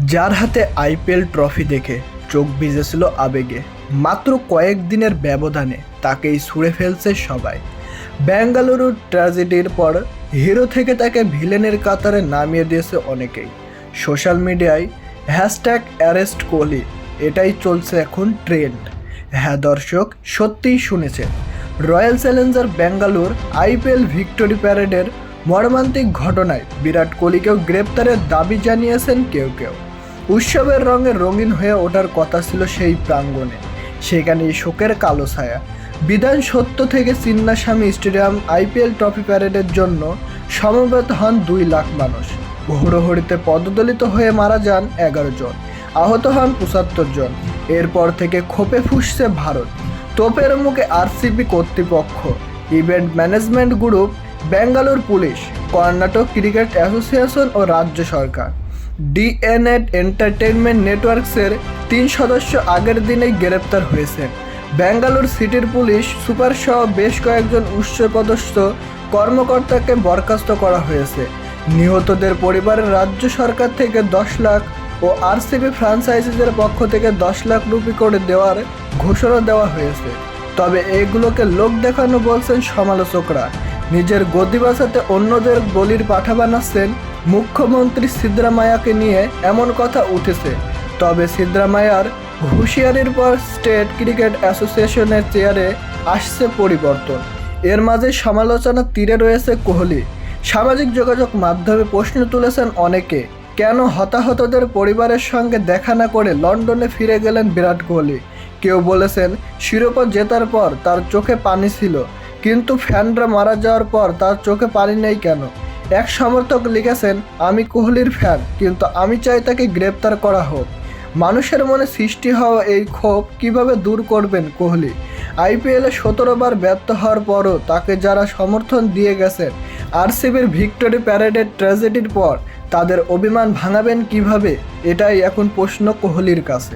যার হাতে IPL trophy দেখে চোখ ভিজেছিল আবেগে। মাত্র কয়েকদিনের ব্যবধানে তাকেই ছুঁড়ে ফেলছে সবাই। বেঙ্গালুরুর ট্র্যাজেডির পর হিরো থেকে তাকে ভিলেনের কাতারে নামিয়ে দিয়েছে অনেকেই। সোশ্যাল মিডিয়ায় #অ্যারেস্ট কোহলি এটাই চলছে এখন ট্রেন্ড। হ্যাঁ দর্শক, সত্যিই শুনেছেন, Royal Challenger Bengaluru IPL victory প্যারেডের মর্মান্তিক ঘটনায় বিরাট কোহলিকেও গ্রেপ্তারের দাবি জানিয়েছেন কেউ কেউ। উৎসবের রঙে রঙিন হয়ে ওঠার কথা ছিল সেই প্রাঙ্গণে, সেখানেই শোকের কালো ছায়া। বিধান সত্য থেকে চিন্নাস্বামী স্টেডিয়াম আইপিএল ট্রফি প্যারেডের জন্য সমবেত হন 2 লাখ মানুষ। হুড়োহুড়িতে পদদলিত হয়ে মারা যান 11 জন, আহত হন 75 জন। এরপর থেকে ক্ষোভে ফুঁসছে ভারত, তোপের মুখে আরসিবি কর্তৃপক্ষ, event management group, Bengaluru police, Karnataka cricket association ও রাজ্য সরকার। ডিএনএ এন্টারটেইনমেন্ট নেটওয়ার্কসের 3 সদস্য আগের দিনেই গ্রেপ্তার হয়েছেন। বেঙ্গালুর সিটির পুলিশ সুপার সহ বেশ কয়েকজন উচ্চপদস্থ কর্মকর্তাকে বরখাস্ত করা হয়েছে। নিহতদের পরিবারের রাজ্য সরকার থেকে 10 লাখ ও আরসিবি ফ্র্যাঞ্চাইজিদের পক্ষ থেকে 10 লাখ রুপি করে দেওয়ার ঘোষণা দেওয়া হয়েছে। তবে এগুলোকে লোক দেখানো বলছেন সমালোচকরা। নিজের গদি বাঁচাতে অন্যদের বলির পাঠা বানাচ্ছেন মুখ্যমন্ত্রী সিদ্দারামাইয়াকে নিয়ে এমন কথা উঠেছে। তবে সিদ্দারামাইয়ার হুঁশিয়ারির পর স্টেট ক্রিকেট অ্যাসোসিয়েশনের চেয়ারে আসছে পরিবর্তন। এর মাঝে সমালোচনার তীরে রয়েছে কোহলি। সামাজিক যোগাযোগ মাধ্যমে প্রশ্ন তুলেছেন অনেকে, কেন হতাহতদের পরিবারের সঙ্গে দেখা না করে লন্ডনে ফিরে গেলেন বিরাট কোহলি। কেউ বলেছেন শিরোপা জেতার পর তার চোখে পানি ছিল, কিন্তু ফ্যানরা মারা যাওয়ার পর তার চোখে পানি নেই কেন। এক সমর্থক লিখেছেন, আমি কোহলির ফ্যান, কিন্তু আমি চাই তাকে গ্রেপ্তার করা হোক। মানুষের মনে সৃষ্টি হওয়া এই ক্ষোভ কিভাবে দূর করবেন কোহলি? আইপিএলে 17 বার ব্যর্থ হওয়ার পরও তাকে যারা সমর্থন দিয়ে গেছেন, আরসিবির ভিক্টোরি প্যারেডের ট্র্যাজেডির পর তাদের অভিমান ভাঙাবেন কিভাবে? এটাই এখন প্রশ্ন কোহলির কাছে।